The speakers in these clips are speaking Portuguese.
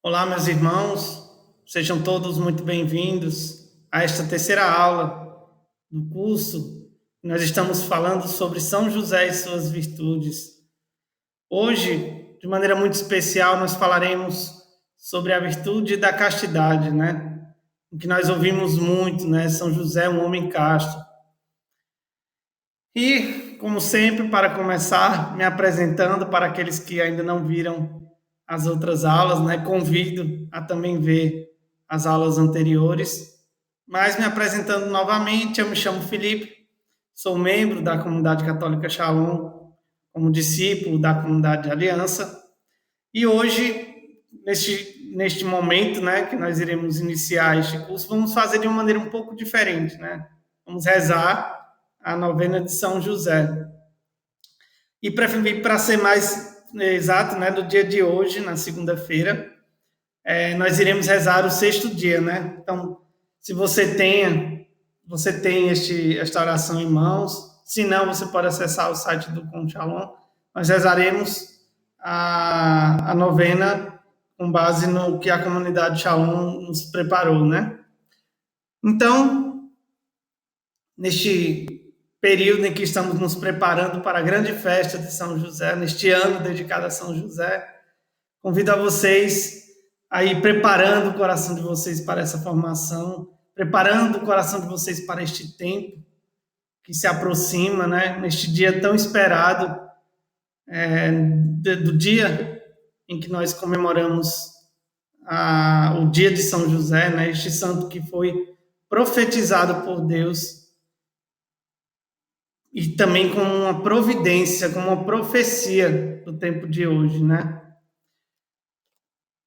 Olá, meus irmãos, sejam todos muito bem-vindos a esta terceira aula do curso. Nós estamos falando sobre São José e suas virtudes. Hoje, de maneira muito especial, nós falaremos sobre a virtude da castidade, né? O que nós ouvimos muito, né? São José é um homem casto. E, como sempre, para começar, me apresentando para aqueles que ainda não viram as outras aulas, né? Convido a também ver as aulas anteriores. Mas me apresentando novamente, eu me chamo Felipe, sou membro da comunidade católica Shalom, como discípulo da comunidade de Aliança. E hoje, neste momento, né, que nós iremos iniciar este curso, vamos fazer de uma maneira um pouco diferente, né? Vamos rezar a novena de São José. E para ser mais exato, né, no dia de hoje, na segunda-feira, nós iremos rezar o sexto dia, né? Então, se você tem esta oração em mãos, se não, você pode acessar o site do Conchalon. Nós rezaremos a novena com base no que a comunidade Shalom nos preparou, né? Então, neste período em que estamos nos preparando para a grande festa de São José, neste ano dedicado a São José, convido a vocês a ir preparando o coração de vocês para essa formação, preparando o coração de vocês para este tempo que se aproxima, né? Neste dia tão esperado, do dia em que nós comemoramos o dia de São José, né? Este santo que foi profetizado por Deus e também como uma providência, como uma profecia do tempo de hoje, né?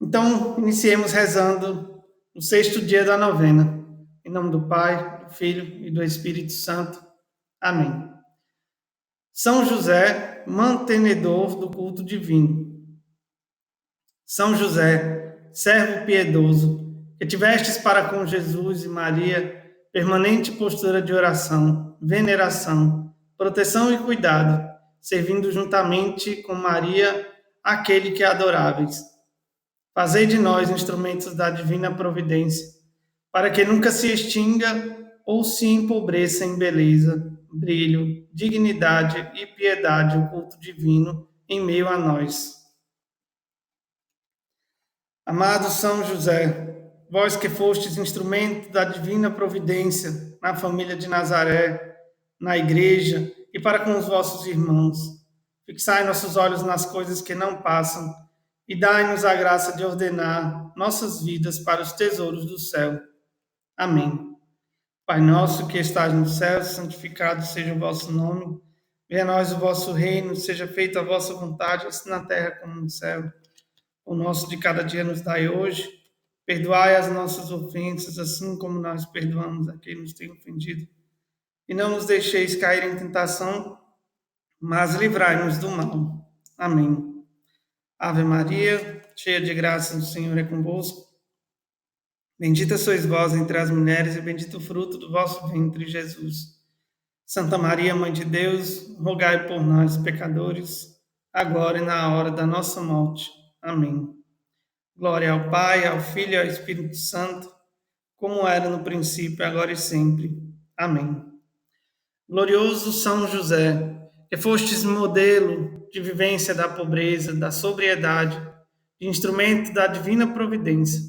Então, iniciemos rezando o sexto dia da novena. Em nome do Pai, do Filho e do Espírito Santo. Amém. São José, mantenedor do culto divino. São José, servo piedoso, que tivestes para com Jesus e Maria permanente postura de oração, veneração, proteção e cuidado, servindo juntamente com Maria aquele que adoráveis. Fazei de nós instrumentos da divina providência, para que nunca se extinga ou se empobreça em beleza, brilho, dignidade e piedade o culto divino em meio a nós. Amado São José, vós que fostes instrumento da divina providência na família de Nazaré, na igreja e para com os vossos irmãos, fixai nossos olhos nas coisas que não passam e dai-nos a graça de ordenar nossas vidas para os tesouros do céu. Amém. Pai nosso que estás no céu, santificado seja o vosso nome. Venha a nós o vosso reino, seja feita a vossa vontade, assim na terra como no céu. O nosso de cada dia nos dai hoje. Perdoai as nossas ofensas, assim como nós perdoamos a quem nos tem ofendido. E não nos deixeis cair em tentação, mas livrai-nos do mal. Amém. Ave Maria, cheia de graça, o Senhor é convosco. Bendita sois vós entre as mulheres, e bendito o fruto do vosso ventre, Jesus. Santa Maria, Mãe de Deus, rogai por nós, pecadores, agora e na hora da nossa morte. Amém. Glória ao Pai, ao Filho e ao Espírito Santo, como era no princípio, agora e sempre. Amém. Glorioso São José, que fostes modelo de vivência da pobreza, da sobriedade, de instrumento da divina providência.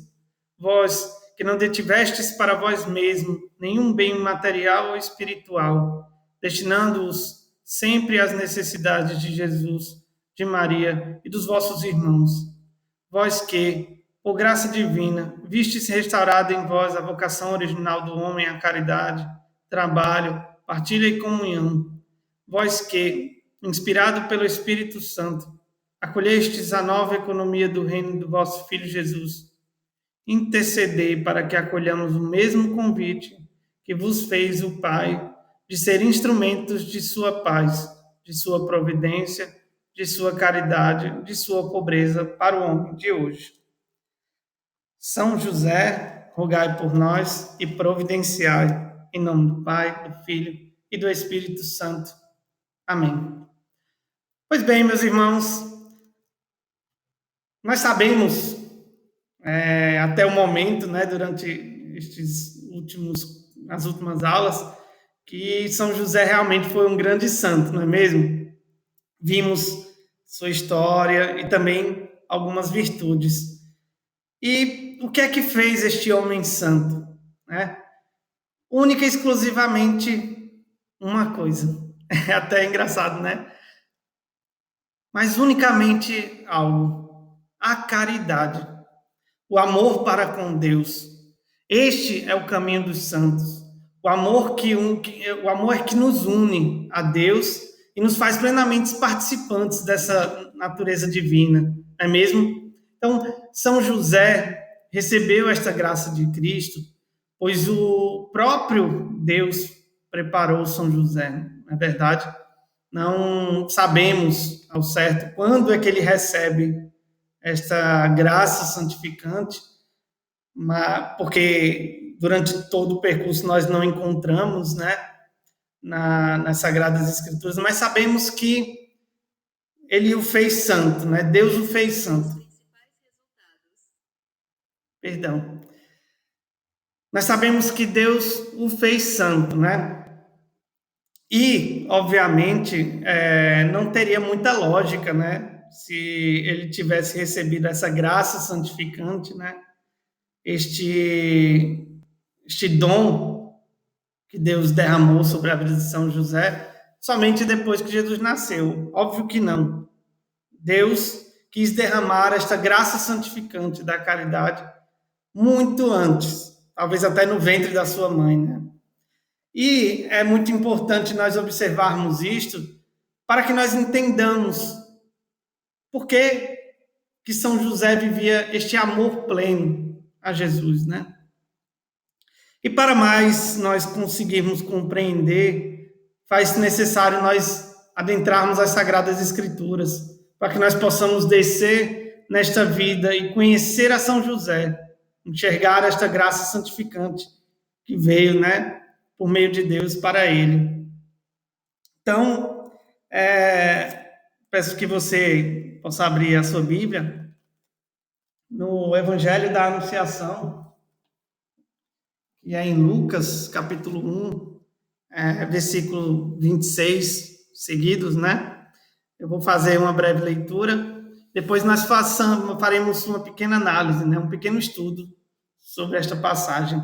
Vós, que não detivestes para vós mesmo nenhum bem material ou espiritual, destinando-os sempre às necessidades de Jesus, de Maria e dos vossos irmãos. Vós que, por graça divina, vistes restaurada em vós a vocação original do homem à caridade, trabalho, partilha e comunhão. Vós que, inspirado pelo Espírito Santo, acolhestes a nova economia do reino do vosso Filho Jesus, intercedei para que acolhamos o mesmo convite que vos fez o Pai, de ser instrumentos de sua paz, de sua providência, de sua caridade, de sua pobreza para o homem de hoje. São José, rogai por nós e providenciai, em nome do Pai, do Filho e do Espírito Santo. Amém. Pois bem, meus irmãos, nós sabemos até o momento, né, durante as últimas aulas, que São José realmente foi um grande santo, não é mesmo? Vimos sua história e também algumas virtudes. E o que é que fez este homem santo? Né? Única e exclusivamente uma coisa. É até engraçado, né? Mas unicamente algo: a caridade, o amor para com Deus. Este é o caminho dos santos. O amor é que nos une a Deus e nos faz plenamente participantes dessa natureza divina, não é mesmo? Então, São José recebeu esta graça de Cristo, pois o próprio Deus preparou São José, não é verdade? Não sabemos ao certo quando é que ele recebe esta graça santificante, porque durante todo o percurso nós não encontramos, né, nas Sagradas Escrituras, mas sabemos que ele o fez santo, né? Deus o fez santo. Perdão. Nós sabemos que Deus o fez santo, né? E, obviamente, não teria muita lógica, né? Se ele tivesse recebido essa graça santificante, né? Este dom que Deus derramou sobre a vida de São José somente depois que Jesus nasceu. Óbvio que não. Deus quis derramar esta graça santificante da caridade muito antes, talvez até no ventre da sua mãe, né? E é muito importante nós observarmos isto para que nós entendamos por que São José vivia este amor pleno a Jesus, né? E para mais nós conseguirmos compreender, faz necessário nós adentrarmos as Sagradas Escrituras, para que nós possamos descer nesta vida e conhecer a São José, enxergar esta graça santificante que veio, né, por meio de Deus para ele. Então, peço que você possa abrir a sua Bíblia no Evangelho da Anunciação, e é em Lucas, capítulo 1, versículo 26, seguidos, né? Eu vou fazer uma breve leitura, depois nós faremos uma pequena análise, né? Um pequeno estudo sobre esta passagem.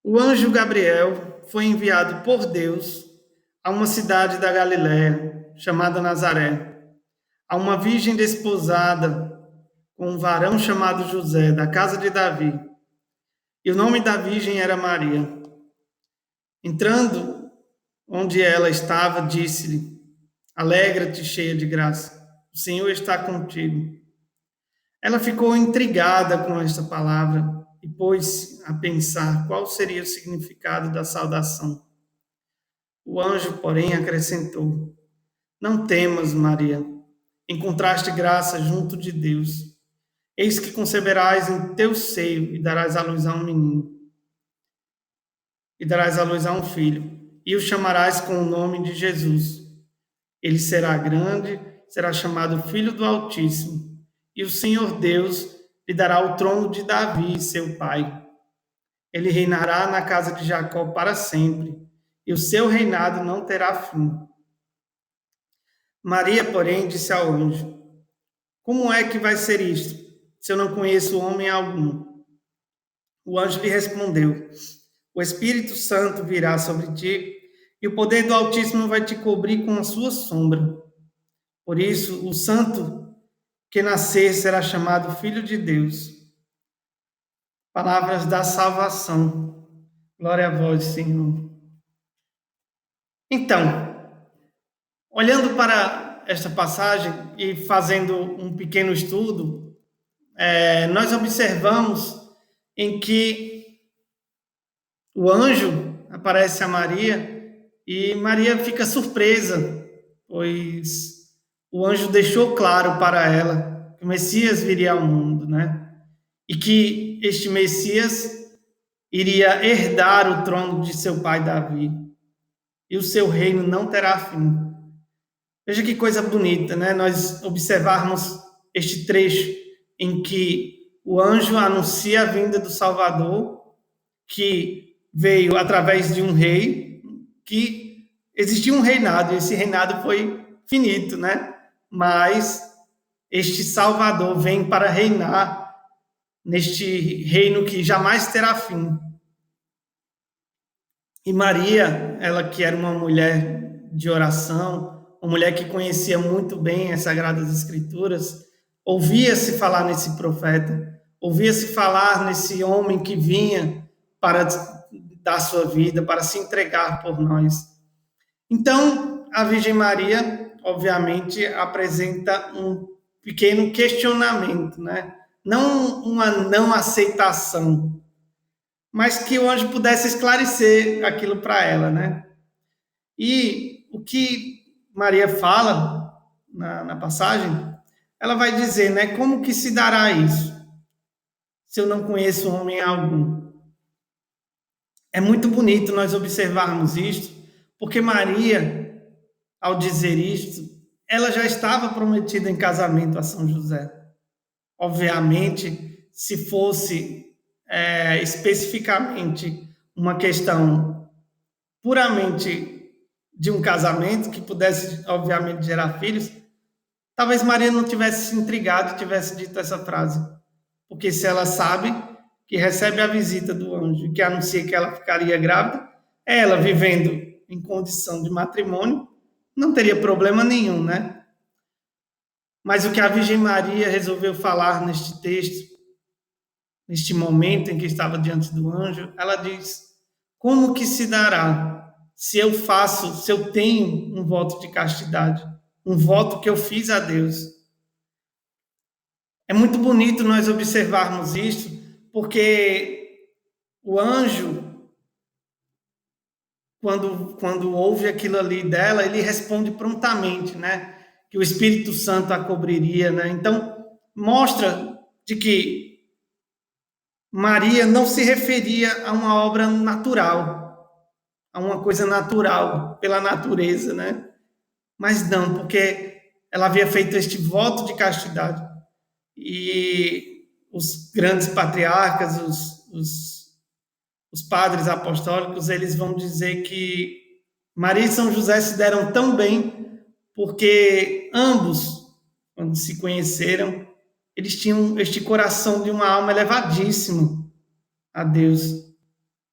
O anjo Gabriel foi enviado por Deus a uma cidade da Galiléia, chamada Nazaré, a uma virgem desposada com um varão chamado José, da casa de Davi. E o nome da virgem era Maria. Entrando onde ela estava, disse-lhe: Alegra-te, cheia de graça, o Senhor está contigo. Ela ficou intrigada com esta palavra e pôs-se a pensar qual seria o significado da saudação. O anjo, porém, acrescentou: Não temas, Maria, encontraste graça junto de Deus. Eis que conceberás em teu seio e darás à luz a um menino. E darás à luz a um filho, e o chamarás com o nome de Jesus. Ele será grande, será chamado Filho do Altíssimo, e o Senhor Deus lhe dará o trono de Davi, seu pai. Ele reinará na casa de Jacó para sempre, e o seu reinado não terá fim. Maria, porém, disse ao anjo: Como é que vai ser isto, se eu não conheço homem algum? O anjo lhe respondeu: O Espírito Santo virá sobre ti, e o poder do Altíssimo vai te cobrir com a sua sombra. Por isso, o santo que nascer será chamado Filho de Deus. Palavras da salvação. Glória a vós, Senhor. Então, olhando para esta passagem e fazendo um pequeno estudo, nós observamos em que o anjo aparece a Maria e Maria fica surpresa, pois o anjo deixou claro para ela que o Messias viria ao mundo, né? E que este Messias iria herdar o trono de seu pai Davi, e o seu reino não terá fim. Veja que coisa bonita, né? Nós observarmos este trecho em que o anjo anuncia a vinda do Salvador, que veio através de um rei, que existia um reinado, e esse reinado foi finito, né? Mas este Salvador vem para reinar neste reino que jamais terá fim. E Maria, ela que era uma mulher de oração, uma mulher que conhecia muito bem as Sagradas Escrituras, ouvia-se falar nesse profeta, ouvia-se falar nesse homem que vinha para dar sua vida, para se entregar por nós. Então, a Virgem Maria, obviamente, apresenta um pequeno questionamento, né? Não uma não aceitação, mas que o anjo pudesse esclarecer aquilo para ela, né? E o que Maria fala na passagem, ela vai dizer, né? Como que se dará isso, se eu não conheço homem algum? É muito bonito nós observarmos isto, porque Maria, ao dizer isto, ela já estava prometida em casamento a São José. Obviamente, se fosse especificamente uma questão puramente de um casamento que pudesse, obviamente, gerar filhos, talvez Maria não tivesse se intrigado e tivesse dito essa frase. Porque se ela sabe que recebe a visita do anjo que anuncia que ela ficaria grávida, ela vivendo em condição de matrimônio, não teria problema nenhum, né? Mas o que a Virgem Maria resolveu falar neste texto, neste momento em que estava diante do anjo, ela diz: como que se dará se eu tenho um voto de castidade, um voto que eu fiz a Deus? É muito bonito nós observarmos isso, porque o anjo, quando ouve aquilo ali dela, ele responde prontamente, né? Que o Espírito Santo a cobriria, né? Então, mostra de que Maria não se referia a uma obra natural, a uma coisa natural, pela natureza, né? Mas não, porque ela havia feito este voto de castidade. E os grandes patriarcas, os padres apostólicos, eles vão dizer que Maria e São José se deram tão bem porque ambos, quando se conheceram, eles tinham este coração de uma alma elevadíssima a Deus.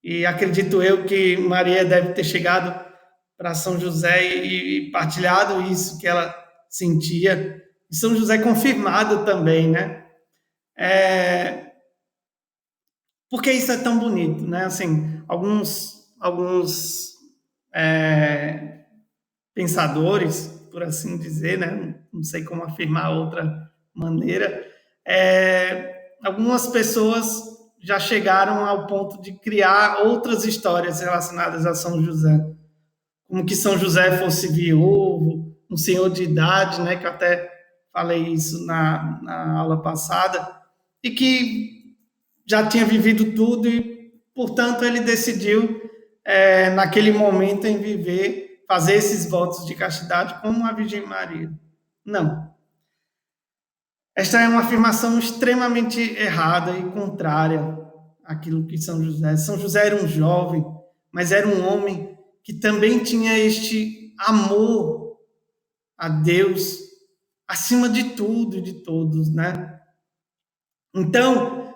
E acredito eu que Maria deve ter chegado para São José e partilhado isso que ela sentia. E São José confirmado também, né? Porque isso é tão bonito, né? Assim, alguns pensadores, por assim dizer, né? Não sei como afirmar outra maneira, algumas pessoas já chegaram ao ponto de criar outras histórias relacionadas a São José, como que São José fosse viúvo, um senhor de idade, né? Que eu até falei isso na aula passada, e que já tinha vivido tudo e, portanto, ele decidiu, naquele momento, em viver, fazer esses votos de castidade como a Virgem Maria. Não. Esta é uma afirmação extremamente errada e contrária àquilo que São José. São José era um jovem, mas era um homem que também tinha este amor a Deus acima de tudo e de todos, né? Então,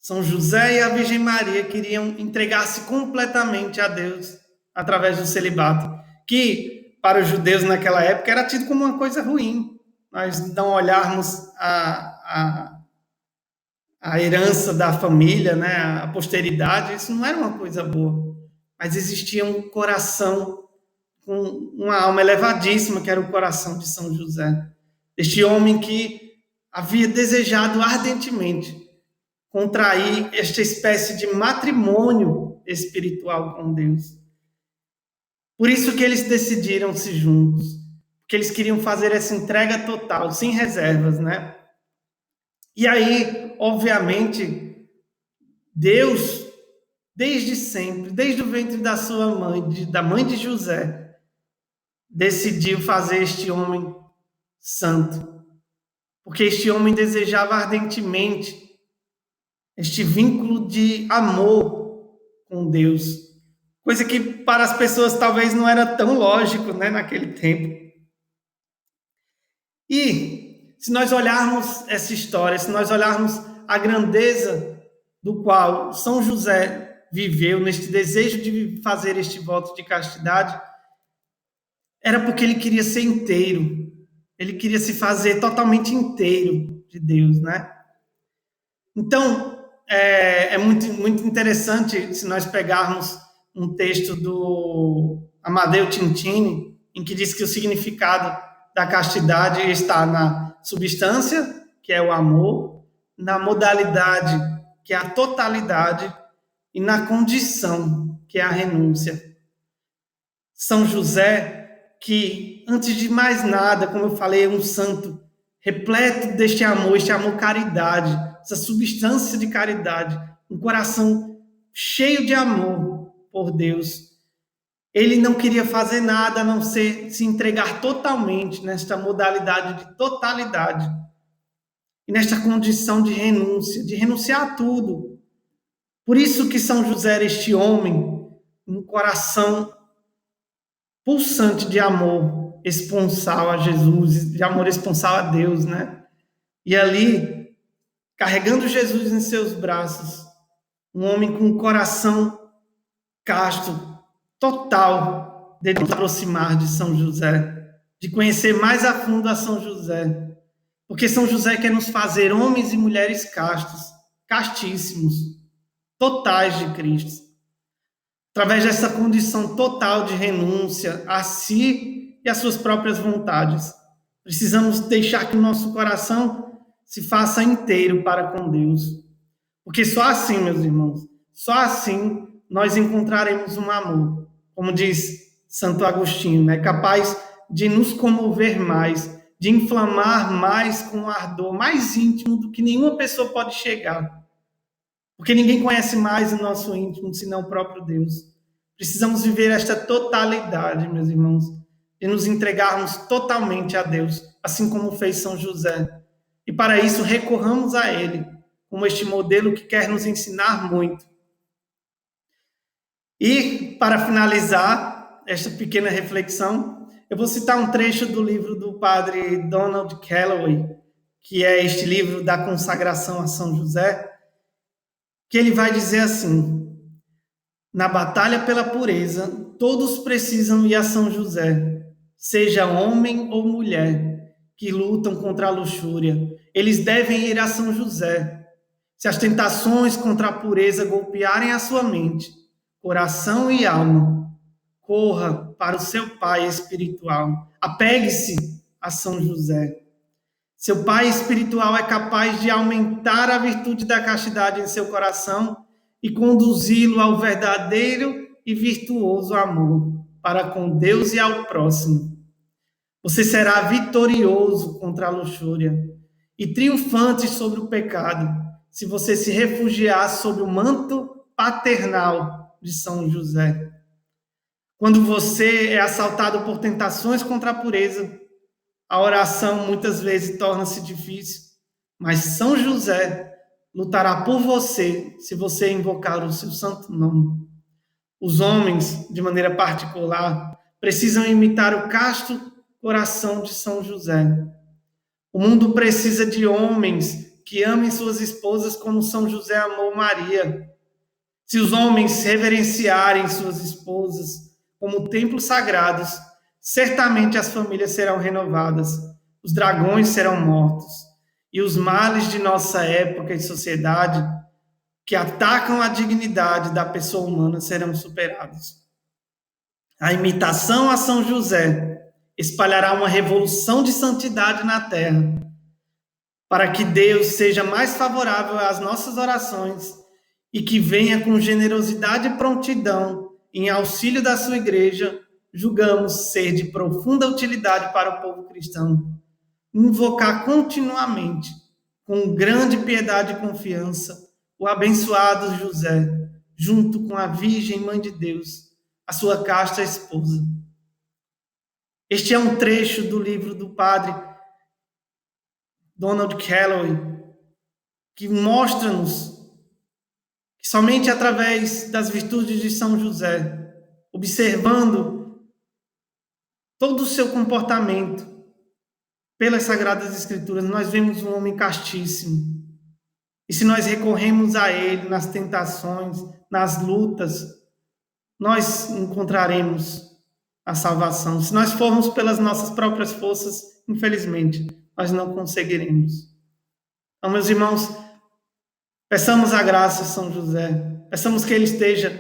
São José e a Virgem Maria queriam entregar-se completamente a Deus através do celibato, que para os judeus naquela época era tido como uma coisa ruim. Nós não olharmos a herança da família, né, a posteridade, isso não era uma coisa boa. Mas existia um coração com uma alma elevadíssima, que era o coração de São José. Este homem que havia desejado ardentemente contrair esta espécie de matrimônio espiritual com Deus. Por isso que eles decidiram-se juntos, porque eles queriam fazer essa entrega total, sem reservas, né? E aí, obviamente, Deus, desde sempre, desde o ventre da sua mãe, da mãe de José, decidiu fazer este homem santo, porque este homem desejava ardentemente este vínculo de amor com Deus, coisa que para as pessoas talvez não era tão lógico, né, naquele tempo. E se nós olharmos essa história, se nós olharmos a grandeza do qual São José viveu neste desejo de fazer este voto de castidade, era porque ele queria ser inteiro, ele queria se fazer totalmente inteiro de Deus, né? Então, é muito interessante se nós pegarmos um texto do Amadeu Tintini, em que diz que o significado da castidade está na substância, que é o amor, na modalidade, que é a totalidade, e na condição, que é a renúncia. São José, que antes de mais nada, como eu falei, é um santo repleto deste amor, este amor caridade, essa substância de caridade, um coração cheio de amor por Deus. Ele não queria fazer nada a não ser se entregar totalmente nesta modalidade de totalidade e nesta condição de renúncia, de renunciar a tudo. Por isso que São José era este homem, um coração pulsante de amor esponsal a Jesus, de amor esponsal a Deus, né? E ali, carregando Jesus em seus braços, um homem com um coração casto, total, de nos aproximar de São José, de conhecer mais a fundo a São José, porque São José quer nos fazer homens e mulheres castos, castíssimos, totais de Cristo, através dessa condição total de renúncia a si e às suas próprias vontades. Precisamos deixar que o nosso coração se faça inteiro para com Deus, porque só assim, meus irmãos, só assim nós encontraremos um amor, como diz Santo Agostinho, né? Capaz de nos comover mais, de inflamar mais com um ardor mais íntimo do que nenhuma pessoa pode chegar. Porque ninguém conhece mais o nosso íntimo senão o próprio Deus. Precisamos viver esta totalidade, meus irmãos, de nos entregarmos totalmente a Deus, assim como fez São José. E para isso recorramos a Ele, como este modelo que quer nos ensinar muito. E, para finalizar esta pequena reflexão, eu vou citar um trecho do livro do padre Donald Calloway, que é este livro da consagração a São José, que ele vai dizer assim: na batalha pela pureza, todos precisam ir a São José, seja homem ou mulher, que lutam contra a luxúria. Eles devem ir a São José. Se as tentações contra a pureza golpearem a sua mente, coração e alma, corra para o seu Pai espiritual. Apegue-se a São José. Seu Pai espiritual é capaz de aumentar a virtude da castidade em seu coração e conduzi-lo ao verdadeiro e virtuoso amor para com Deus e ao próximo. Você será vitorioso contra a luxúria e triunfante sobre o pecado se você se refugiar sob o manto paternal de São José. Quando você é assaltado por tentações contra a pureza, a oração muitas vezes torna-se difícil, mas São José lutará por você se você invocar o seu santo nome. Os homens, de maneira particular, precisam imitar o casto coração de São José. O mundo precisa de homens que amem suas esposas como São José amou Maria. Se os homens reverenciarem suas esposas como templos sagrados, certamente as famílias serão renovadas, os dragões serão mortos, e os males de nossa época e sociedade que atacam a dignidade da pessoa humana serão superados. A imitação a São José espalhará uma revolução de santidade na terra, para que Deus seja mais favorável às nossas orações e que venha com generosidade e prontidão em auxílio da sua igreja, julgamos ser de profunda utilidade para o povo cristão. Invocar continuamente, com grande piedade e confiança, o abençoado José, junto com a Virgem Mãe de Deus, a sua casta esposa. Este é um trecho do livro do padre Donald Calloway, que mostra-nos que somente através das virtudes de São José, observando todo o seu comportamento pelas Sagradas Escrituras, nós vemos um homem castíssimo. E se nós recorremos a ele nas tentações, nas lutas, nós encontraremos a salvação. Se nós formos pelas nossas próprias forças, infelizmente, nós não conseguiremos. Então, meus irmãos, peçamos a graça a São José, peçamos que ele esteja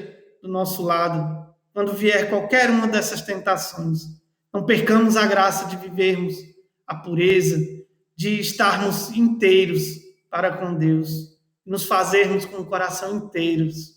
do nosso lado quando vier qualquer uma dessas tentações. Não percamos a graça de vivermos a pureza, de estarmos inteiros para com Deus, nos fazermos com o coração inteiros.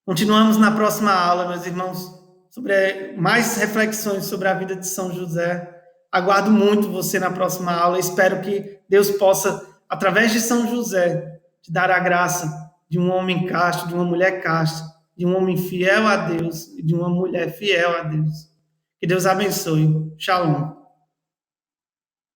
Continuamos na próxima aula, meus irmãos, sobre mais reflexões sobre a vida de São José. Aguardo muito você na próxima aula. Espero que Deus possa, através de São José, te dar a graça de um homem casto, de uma mulher casta, de um homem fiel a Deus e de uma mulher fiel a Deus. Que Deus abençoe. Shalom.